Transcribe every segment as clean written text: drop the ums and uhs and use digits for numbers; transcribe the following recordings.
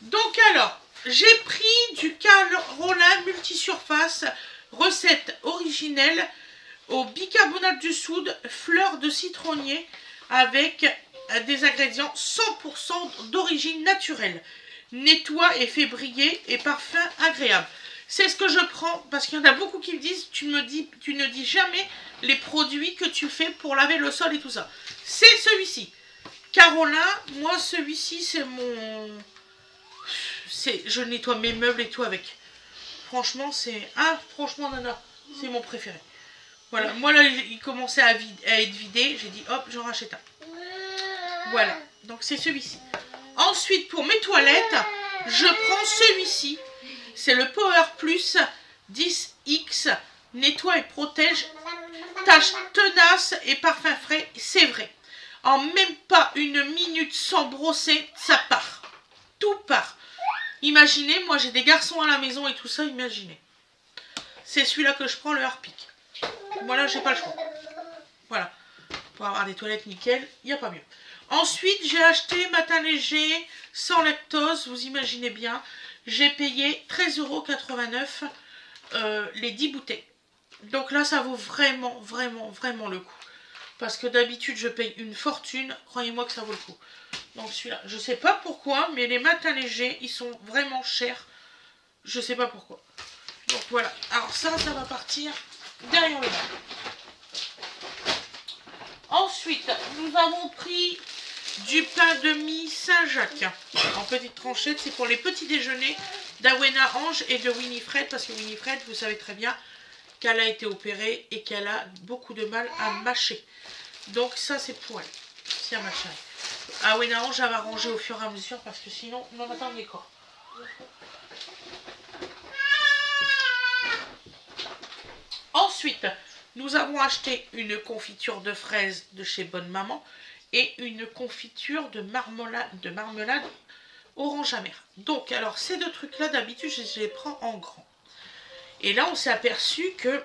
Donc alors, j'ai pris du Carolin multisurface, recette originelle au bicarbonate de soude, fleurs de citronnier avec des ingrédients 100% d'origine naturelle. Nettoie et fait briller et parfum agréable. C'est ce que je prends parce qu'il y en a beaucoup qui me disent tu ne dis jamais les produits que tu fais pour laver le sol et tout ça. C'est celui-ci. Carolin, moi celui-ci c'est mon... Je nettoie mes meubles et tout avec. Franchement c'est... Ah franchement Nana, c'est mon préféré. Voilà, moi là il commençait à être vidé, j'ai dit hop j'en rachète un. Voilà, donc c'est celui-ci. Ensuite pour mes toilettes, je prends celui-ci. C'est le Power Plus 10X, nettoie et protège, taches tenaces et parfum frais, c'est vrai. En même pas une minute sans brosser, ça part. Tout part. Imaginez, moi j'ai des garçons à la maison et tout ça, imaginez. C'est celui-là que je prends, le Harpic. Voilà, j'ai pas le choix. Voilà. Pour avoir des toilettes nickel, il n'y a pas mieux. Ensuite, j'ai acheté Matin Léger, sans lactose, vous imaginez bien. J'ai payé 13,89 € les 10 bouteilles. Donc là, ça vaut vraiment, vraiment, vraiment le coup. Parce que d'habitude, je paye une fortune. Croyez-moi que ça vaut le coup. Donc celui-là, je sais pas pourquoi, mais les Matins Légers, ils sont vraiment chers. Je sais pas pourquoi. Donc voilà. Alors ça va partir derrière le bas. Ensuite, nous avons pris du pain de mie Saint-Jacques en petites tranchettes. C'est pour les petits déjeuners d'Awena Ange et de Winifred. Parce que Winifred, vous savez très bien qu'elle a été opérée et qu'elle a beaucoup de mal à mâcher. Donc ça, c'est pour elle. C'est un machin. Awena Ange, elle va ranger au fur et à mesure parce que sinon, on en attend des corps. Ensuite, nous avons acheté une confiture de fraises de chez Bonne Maman et une confiture de marmelade orange amère. Donc, alors, ces deux trucs-là, d'habitude, je les prends en grand. Et là, on s'est aperçu que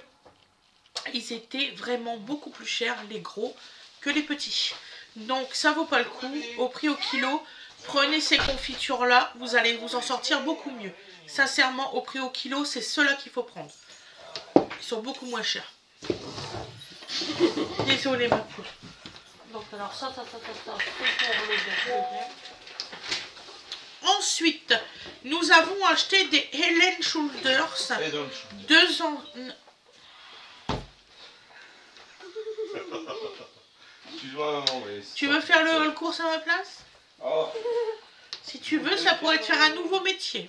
ils étaient vraiment beaucoup plus chers, les gros, que les petits. Donc, ça vaut pas le coup. Au prix au kilo, prenez ces confitures-là, vous allez vous en sortir beaucoup mieux. Sincèrement, au prix au kilo, c'est ceux-là qu'il faut prendre. Ils sont beaucoup moins chers. Désolée ma poule. Donc alors ça, c'est pour le bien. Ensuite, nous avons acheté des Helen Shoulders. 2 ans. Tu veux faire le course à ma place? Oh. Si tu veux, ça pourrait te faire un nouveau métier.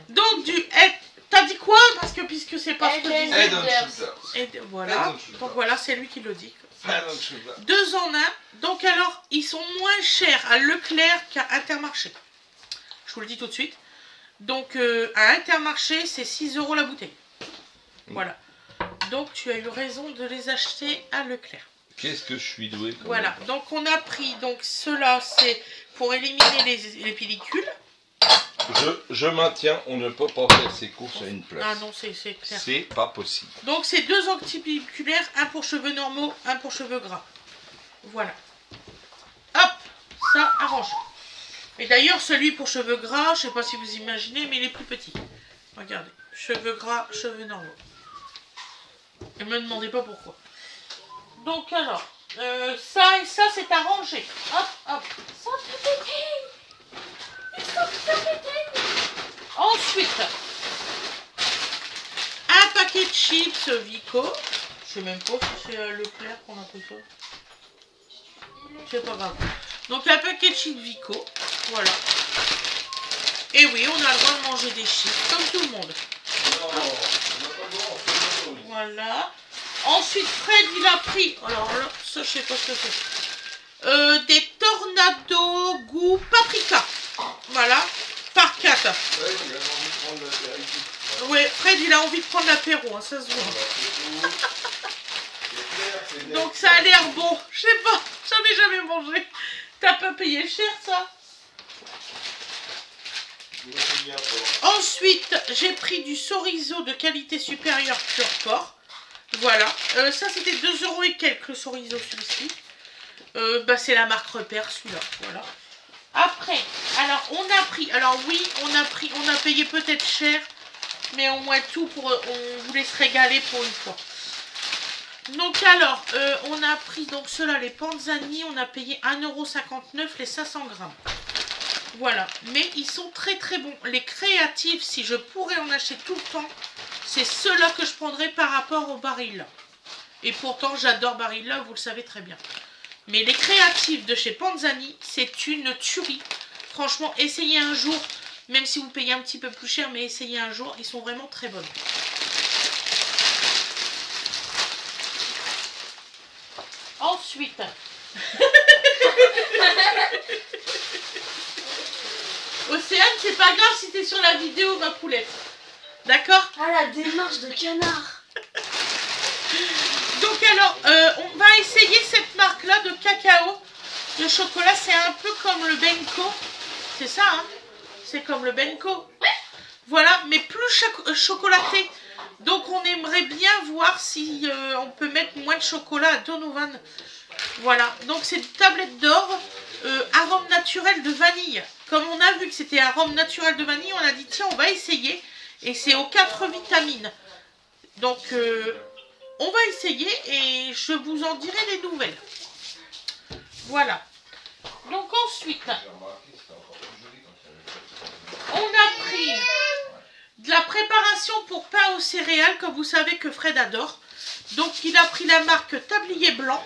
Donc du... T'as dit quoi? Parce que puisque c'est pas ce que je disais. Et voilà. Donc voilà, c'est lui qui le dit. 2 en 1. Donc alors, ils sont moins chers à Leclerc qu'à Intermarché. Je vous le dis tout de suite. Donc à Intermarché, c'est 6 € la bouteille. Voilà. Donc tu as eu raison de les acheter à Leclerc. Qu'est-ce que je suis doué. Voilà. Donc on a pris, donc ceux-là, c'est pour éliminer les pellicules. Je maintiens, on ne peut pas faire ses courses à une place. Ah non, c'est clair. C'est pas possible. Donc c'est 2 antipelliculaires, un pour cheveux normaux, un pour cheveux gras. Voilà. Hop, ça arrange. Et d'ailleurs, celui pour cheveux gras, je sais pas si vous imaginez, mais il est plus petit. Regardez, cheveux gras, cheveux normaux. Et me demandez pas pourquoi. Donc alors, ça et ça, c'est arrangé. Hop, hop. Ensuite, un paquet de chips Vico. Je sais même pas si c'est Leclerc qu'on a pris ça. C'est pas grave. Donc un paquet de chips Vico. Voilà. Et oui, on a le droit de manger des chips comme tout le monde. Voilà. Ensuite, Fred, il a pris. Alors là, ça, je sais pas ce que c'est. Des tornados goût paprika. Voilà. Par 4. Ouais, Fred, il a envie de prendre l'apéro, hein, ça se voit. Donc ça a l'air bon. Je sais pas, j'en ai jamais mangé. T'as pas payé cher, ça? Ensuite, j'ai pris du chorizo de qualité supérieure pur porc. Voilà. Ça, c'était 2 € et quelques, le chorizo, celui-ci. Bah, c'est la marque Repère, celui-là. Voilà. Après, alors Alors, on a pris, alors oui, on a payé peut-être cher, mais au moins tout, on voulait se régaler pour une fois. Donc alors, on a pris donc ceux-là, les Panzani, on a payé 1,59 € les 500 grammes. Voilà, mais ils sont très très bons. Les créatifs, si je pourrais en acheter tout le temps, c'est ceux-là que je prendrais par rapport au Barilla. Et pourtant, j'adore Barilla, vous le savez très bien. Mais les créatifs de chez Panzani, c'est une tuerie. Franchement, essayez un jour, même si vous payez un petit peu plus cher, mais essayez un jour, ils sont vraiment très bonnes. Ensuite, Océane, c'est pas grave si t'es sur la vidéo, ma poulette. D'accord? Ah, la démarche de canard. Donc alors, on va essayer cette marque-là de cacao, de chocolat. C'est un peu comme le Benko. C'est ça, hein? C'est comme le Benko. Voilà, mais plus chocolaté. Donc on aimerait bien voir si on peut mettre moins de chocolat à Donovan. Voilà, donc c'est une tablette d'or, arôme naturel de vanille. Comme on a vu que c'était arôme naturel de vanille, on a dit tiens, on va essayer. Et c'est aux 4 vitamines. Donc on va essayer et je vous en dirai des nouvelles. Voilà. Donc ensuite, on a pris de la préparation pour pain aux céréales, comme vous savez que Fred adore. Donc il a pris la marque Tablier Blanc.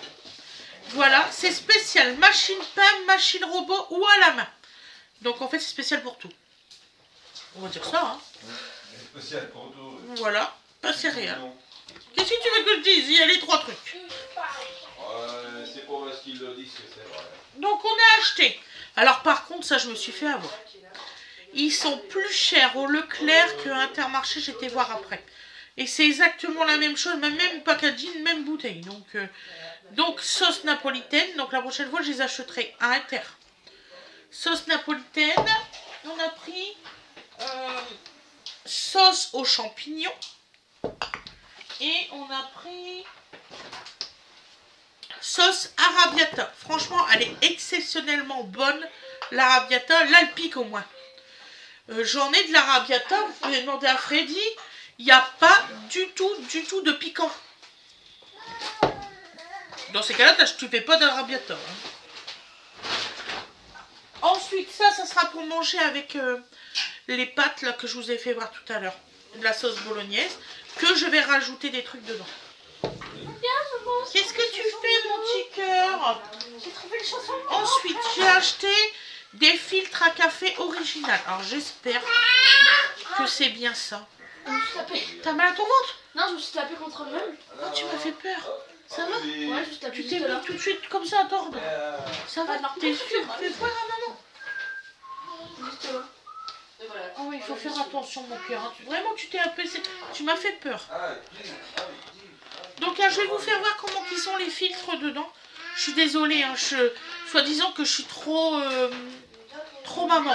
Voilà, c'est spécial machine pain, machine robot ou à la main. Donc en fait c'est spécial pour tout. On va dire ça, hein. Spécial pour tout. Voilà, pain céréales. Qu'est-ce que tu veux que je dise? Il y a les 3 trucs. C'est pas parce qu'ils le disent que c'est vrai. Donc on a acheté. Alors par contre, ça je me suis fait avoir. Ils sont plus chers au Leclerc que Intermarché, j'étais voir après. Et c'est exactement la même chose, même packaging, même bouteille. Donc sauce napolitaine. Donc la prochaine fois, je les achèterai à Inter. Sauce napolitaine. On a pris sauce aux champignons. Et on a pris sauce arrabbiata. Franchement, elle est exceptionnellement bonne. L'arrabbiata, là, elle pique au moins. J'en ai de l'arrabbiata. Vous pouvez demander à Freddy. Il n'y a pas du tout de piquant. Dans ces cas-là, tu ne fais pas d'arrabbiata. Hein. Ensuite, ça sera pour manger avec les pâtes là, que je vous ai fait voir tout à l'heure. De la sauce bolognaise. Que je vais rajouter des trucs dedans. Qu'est-ce que tu fais, mon petit cœur? J'ai trouvé le chanson. Ensuite, j'ai acheté des filtres à café original. Alors, j'espère que c'est bien ça. Je me suis tapé. T'as mal à ton ventre? Non, je me suis tapé contre le meuble. Oh, tu m'as fait peur. Ça va? Ouais, je me suis tapé Tu juste t'es là. mis tout de suite comme ça à tordre. Ça va? non, T'es sûr? Fais voir à maman. Juste là. Et voilà. Oh oui, il faut faire attention, mon cœur. Hein. Vraiment, tu t'es apaisé. Tu m'as fait peur. Donc, je vais vous faire voir comment ils sont les filtres dedans. Je suis désolée, hein, soi-disant que je suis trop maman.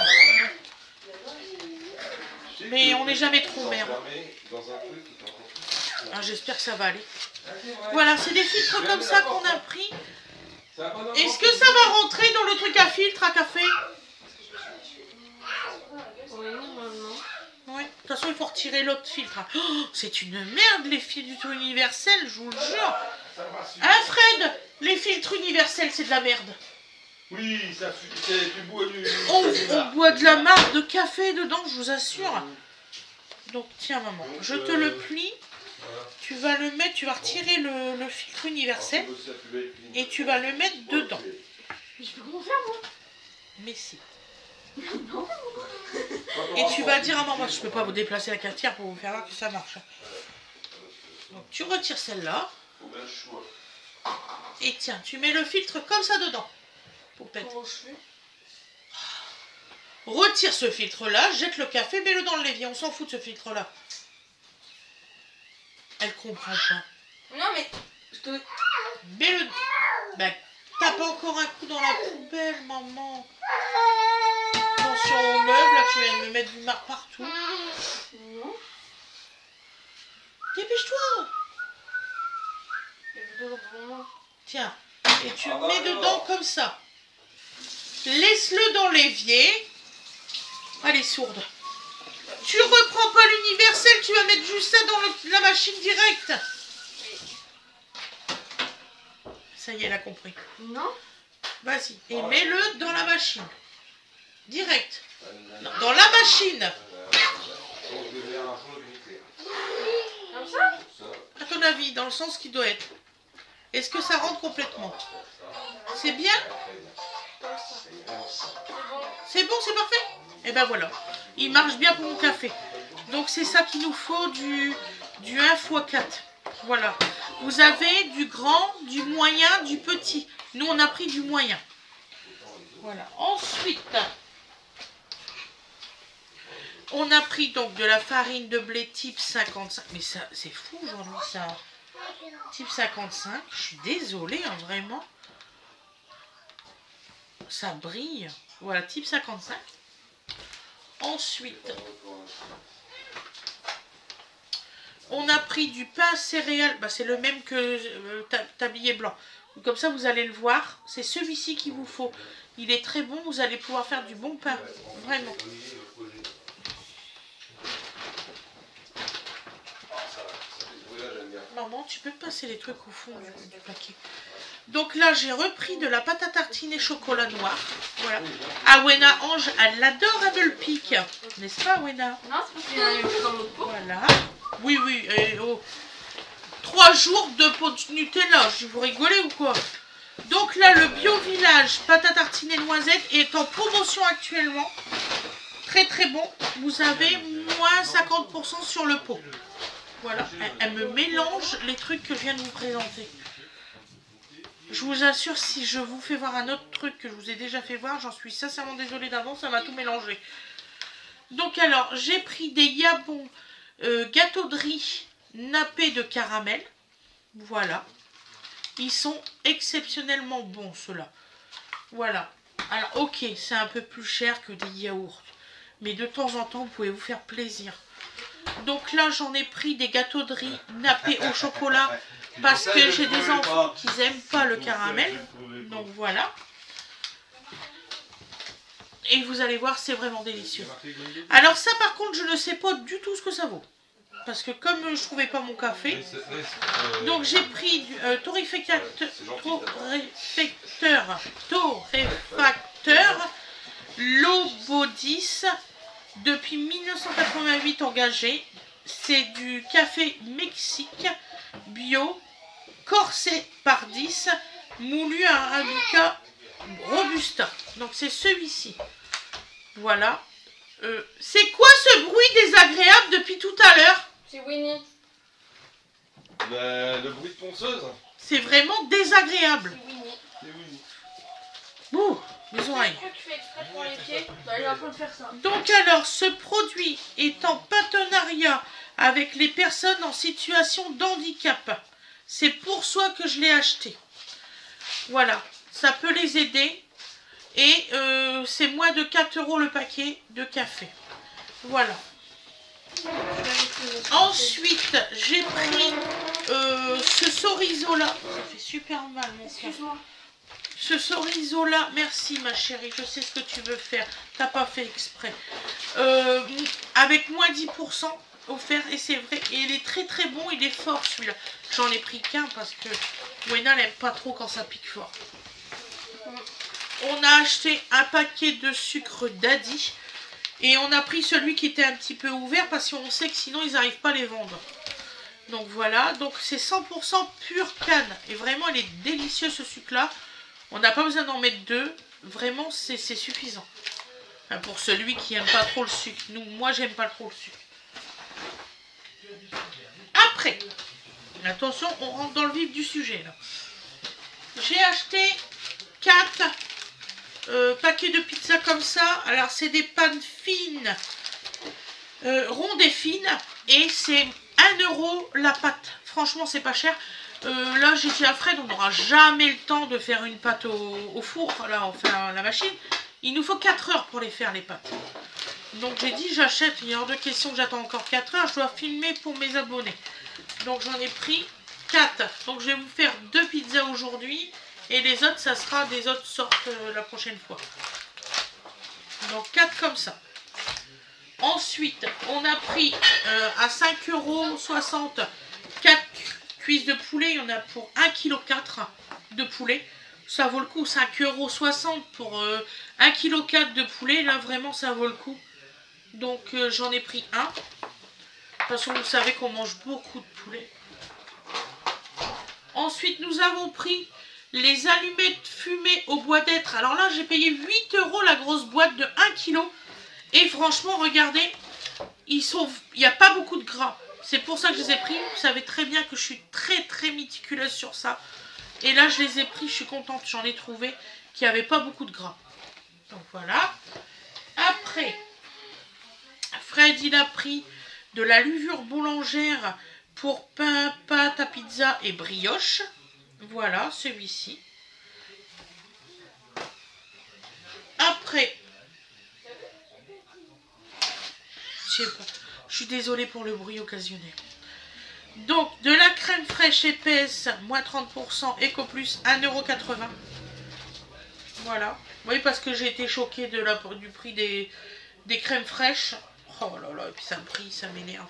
Mais on n'est jamais trop mère. Ah, j'espère que ça va aller. Voilà, c'est des filtres comme ça qu'on a pris. Est-ce que ça va rentrer dans le truc à filtre à café? Oui, de toute façon, il faut retirer l'autre filtre. Oh, c'est une merde, les filtres universels, je vous le jure. Hein, Fred? Les filtres universels, c'est de la merde. Oui, tu bois du... On boit de la marque de café dedans, je vous assure. Donc, tiens, maman, je te le plie. Tu vas le mettre, tu vas retirer le filtre universel. Et tu vas le mettre dedans. Mais je peux comment faire, moi? Mais si. Non. Et tu vas dire à maman, je peux pas vous déplacer la cafetière pour vous faire voir que ça marche. Donc tu retires celle-là. Et tiens, tu mets le filtre comme ça dedans. Poupette. Retire ce filtre-là, jette le café, mets-le dans le l'évier. On s'en fout de ce filtre-là. Elle comprend pas. Non, mais je te... Mets-le... Ben, tape encore un coup dans la poubelle, maman. Attention au meuble, là, tu viens de me mettre du marc partout. Non. Dépêche-toi. Tiens, et tu mets dedans comme ça. Laisse-le dans l'évier. Elle est sourde. Tu reprends pas l'universel, tu vas mettre juste ça dans la machine directe. Ça y est, elle a compris. Non. Vas-y, et mets-le dans la machine. Direct. Dans la machine. Comme ça? À ton avis, dans le sens qu'il doit être. Est-ce que ça rentre complètement? C'est bien? C'est bon, c'est parfait? Et ben voilà. Il marche bien pour mon café. Donc c'est ça qu'il nous faut, du 1 x 4. Voilà. Vous avez du grand, du moyen, du petit. Nous, on a pris du moyen. Voilà. Ensuite, on a pris donc de la farine de blé type 55. Mais ça, c'est fou aujourd'hui, ça. Type 55. Je suis désolée, hein, vraiment. Ça brille. Voilà, type 55. Ensuite, on a pris du pain céréales. Bah, c'est le même que tablier blanc. Comme ça, vous allez le voir. C'est celui-ci qu'il vous faut. Il est très bon. Vous allez pouvoir faire du bon pain. Vraiment. Maman, tu peux te passer les trucs au fond du paquet. Donc là, j'ai repris de la pâte à tartiner chocolat noir. Voilà. Ah, Wena Ange, elle l'adore, Apple Peak. N'est-ce pas, Wena? Non, c'est parce qu'il y en a eu dans l'autre pot. Voilà. Oui, oui. Et, oh. 3 jours de pot de Nutella. Je vous rigolez ou quoi? Donc là, le Bio Village pâte à tartiner noisette est en promotion actuellement. Très très bon. Vous avez moins 50% sur le pot. Voilà. Elle me mélange les trucs que je viens de vous présenter. Je vous assure, si je vous fais voir un autre truc que je vous ai déjà fait voir, j'en suis sincèrement désolée d'avance, ça m'a tout mélangé. Donc alors, j'ai pris des yabons gâteaux de riz nappés de caramel. Voilà. Ils sont exceptionnellement bons, ceux-là. Voilà. Alors, ok, c'est un peu plus cher que des yaourts. Mais de temps en temps, vous pouvez vous faire plaisir. Donc là, j'en ai pris des gâteaux de riz nappés au chocolat. Parce que j'ai des enfants qui n'aiment pas le caramel. Donc voilà. Et vous allez voir, c'est vraiment délicieux. Alors ça, par contre, je ne sais pas du tout ce que ça vaut. Parce que comme je ne trouvais pas mon café, donc j'ai pris du torréfacteur Lobodis depuis 1988 engagé. C'est du café Mexique bio, corsé par 10, moulu à Arabica Robusta. Donc c'est celui-ci. Voilà. C'est quoi ce bruit désagréable depuis tout à l'heure? C'est Winnie. Le bruit de ponceuse. C'est vraiment désagréable. C'est Winnie. C'est Winnie. Ouh, mes oreilles. Tu fais exprès pour les pieds? Bah, il est en train de faire ça. Donc alors, ce produit est en partenariat avec les personnes en situation de handicap. C'est pour ça que je l'ai acheté. Voilà, ça peut les aider. Et c'est moins de 4 € le paquet de café. Voilà. Ensuite, j'ai pris ce chorizo-là. Ça fait super mal, mon cœur. Excuse-moi. Ce chorizo-là, merci ma chérie, je sais ce que tu veux faire. T'as pas fait exprès. Avec moins 10% offert, et c'est vrai. Et il est très très bon, il est fort celui-là. J'en ai pris qu'un parce que Wena n'aime pas trop quand ça pique fort. On a acheté un paquet de sucre Daddy. Et on a pris celui qui était un petit peu ouvert parce qu'on sait que sinon ils n'arrivent pas à les vendre. Donc voilà, donc c'est 100% pure canne. Et vraiment il est délicieux ce sucre-là. On n'a pas besoin d'en mettre 2. Vraiment c'est suffisant. Enfin, pour celui qui n'aime pas trop le sucre. Moi j'aime pas trop le sucre. Après, attention, on rentre dans le vif du sujet là. J'ai acheté 4 paquets de pizza comme ça. Alors c'est des pannes fines, rondes et fines, et c'est 1 € la pâte. Franchement c'est pas cher. Là j'étais à Fred, on n'aura jamais le temps de faire une pâte au four, là enfin la machine. Il nous faut 4 heures pour les faire les pâtes. Donc j'ai dit j'achète, il y a hors de question que j'attends encore 4 heures, je dois filmer pour mes abonnés. Donc j'en ai pris 4. Donc je vais vous faire 2 pizzas aujourd'hui. Et les autres, ça sera des autres sortes la prochaine fois. Donc 4 comme ça. Ensuite, on a pris à 5,60 € 4 cuisses de poulet. Il y en a pour 1,4 kg de poulet. Ça vaut le coup. 5,60 € pour 1,4 kg de poulet. Là, vraiment, ça vaut le coup. Donc, j'en ai pris un. De toute façon, vous savez qu'on mange beaucoup de poulet. Ensuite, nous avons pris les allumettes fumées au bois d'être. Alors là, j'ai payé 8 € la grosse boîte de 1 kg. Et franchement, regardez, il n'y a pas beaucoup de gras. C'est pour ça que je les ai pris. Vous savez très bien que je suis très méticuleuse sur ça. Et là, je les ai pris, je suis contente. J'en ai trouvé qui n'avaient pas beaucoup de gras. Donc voilà. Après, Fred, il a pris de la levure boulangère pour pain, pâte à pizza et brioche. Voilà, celui-ci. Après, je suis désolée pour le bruit occasionnel. Donc, de la crème fraîche épaisse, moins 30%, Eco Plus, 1,80 €. Voilà. Oui, parce que j'ai été choquée du prix des crèmes fraîches. Oh là là, et puis ça m'énerve.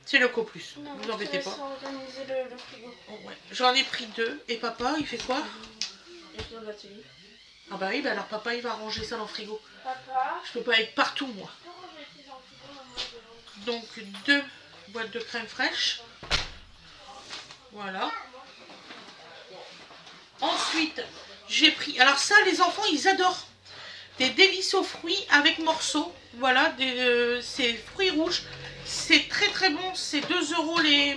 C'est le Eco Plus, ne vous embêtez pas. Le frigo. Oh, ouais. J'en ai pris 2. Et papa, il fait quoi? Ah bah oui, bah alors papa, il va ranger ça dans le frigo. Papa. Je peux pas être partout, moi. Donc, 2 boîtes de crème fraîche. Voilà. Ensuite, j'ai pris... Alors ça, les enfants, ils adorent. Des délices aux fruits avec morceaux. Voilà, c'est fruits rouges. C'est très bon. C'est 2 € les...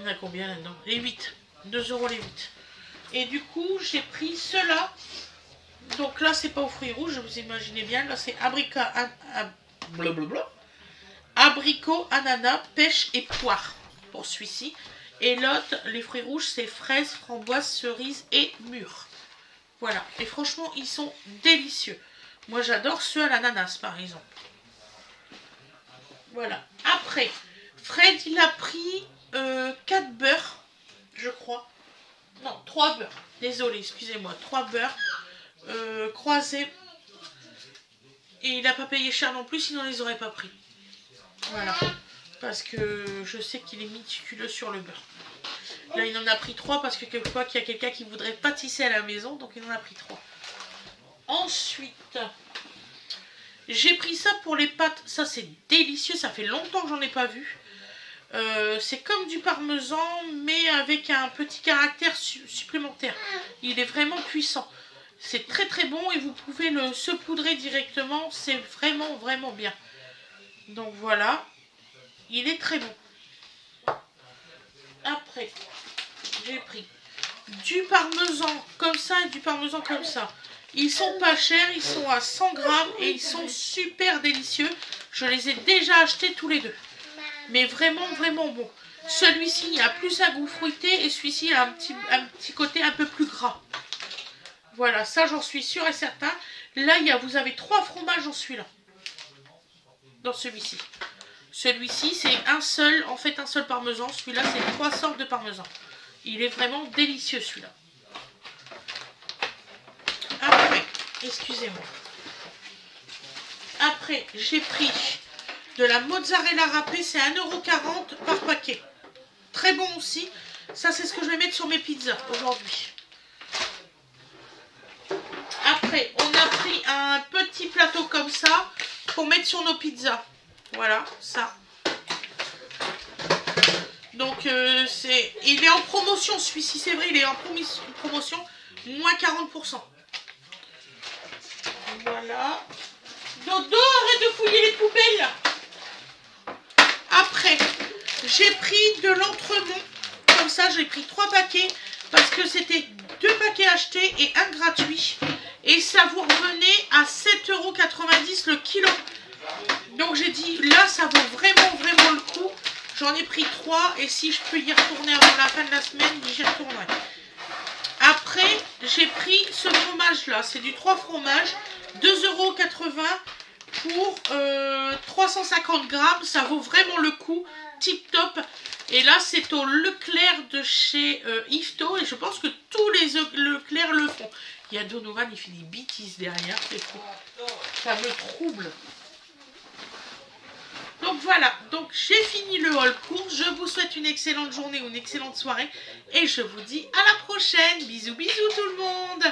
On a combien là-dedans? Les 8. 2 € les 8. Et du coup, j'ai pris ceux-là. Donc là, c'est pas aux fruits rouges, vous imaginez bien. Là, c'est abricot, ananas, pêche et poire pour celui-ci. Et l'autre, les fruits rouges, c'est fraises, framboises, cerises et mûres. Voilà. Et franchement, ils sont délicieux. Moi, j'adore ceux à l'ananas, par exemple. Voilà. Après, Fred, il a pris 4 beurres, je crois. Non, 3 beurres. Désolé, excusez-moi. 3 beurres croisés. Et il n'a pas payé cher non plus, sinon il les aurait pas pris. Voilà. Parce que je sais qu'il est méticuleux sur le beurre. Là, il en a pris 3 parce que quelquefois qu'il y a quelqu'un qui voudrait pâtisser à la maison. Donc, il en a pris 3. Ensuite, j'ai pris ça pour les pâtes. Ça, c'est délicieux. Ça fait longtemps que j'en ai pas vu. C'est comme du parmesan, mais avec un petit caractère supplémentaire. Il est vraiment puissant. C'est très bon et vous pouvez le saupoudrer directement. C'est vraiment bien. Donc voilà. Il est très bon. Après, j'ai pris du parmesan comme ça et du parmesan comme ça. Ils sont pas chers, ils sont à 100 grammes et ils sont super délicieux. Je les ai déjà achetés tous les deux. Mais vraiment bon. Celui-ci, il a plus un goût fruité et celui-ci a un petit côté un peu plus gras. Voilà, ça j'en suis sûre et certain. Là, vous avez 3 fromages dans celui-là. Dans celui-ci. Celui-ci, c'est un seul parmesan. Celui-là, c'est 3 sortes de parmesan. Il est vraiment délicieux, celui-là. Après, excusez-moi. Après, j'ai pris de la mozzarella râpée. C'est 1,40 € par paquet. Très bon aussi. Ça, c'est ce que je vais mettre sur mes pizzas aujourd'hui. Après, on a pris un petit plateau comme ça pour mettre sur nos pizzas. Voilà, ça. Donc, il est en promotion, celui-ci, c'est vrai, il est en promotion, moins 40%. Voilà. Dodo, arrête de fouiller les poubelles. Après, j'ai pris de l'entremont. Comme ça, j'ai pris 3 paquets parce que c'était 2 paquets achetés et 1 gratuit. Et ça vous revenait à 7,90 € le kilo. Donc j'ai dit, là, ça vaut vraiment le coup. J'en ai pris 3 et si je peux y retourner avant la fin de la semaine, j'y retournerai. Après, j'ai pris ce fromage-là. C'est du 3 fromages, 2,80 € pour 350 grammes. Ça vaut vraiment le coup. Tip top. Et là, c'est au Leclerc de chez Yvetot. Et je pense que tous les Leclerc le font. Il y a Donovan, il fait des bêtises derrière. C'est fou. Ça me trouble. Donc voilà. Donc j'ai fini le haul course. Je vous souhaite une excellente journée ou une excellente soirée. Et je vous dis à la prochaine. Bisous, bisous tout le monde.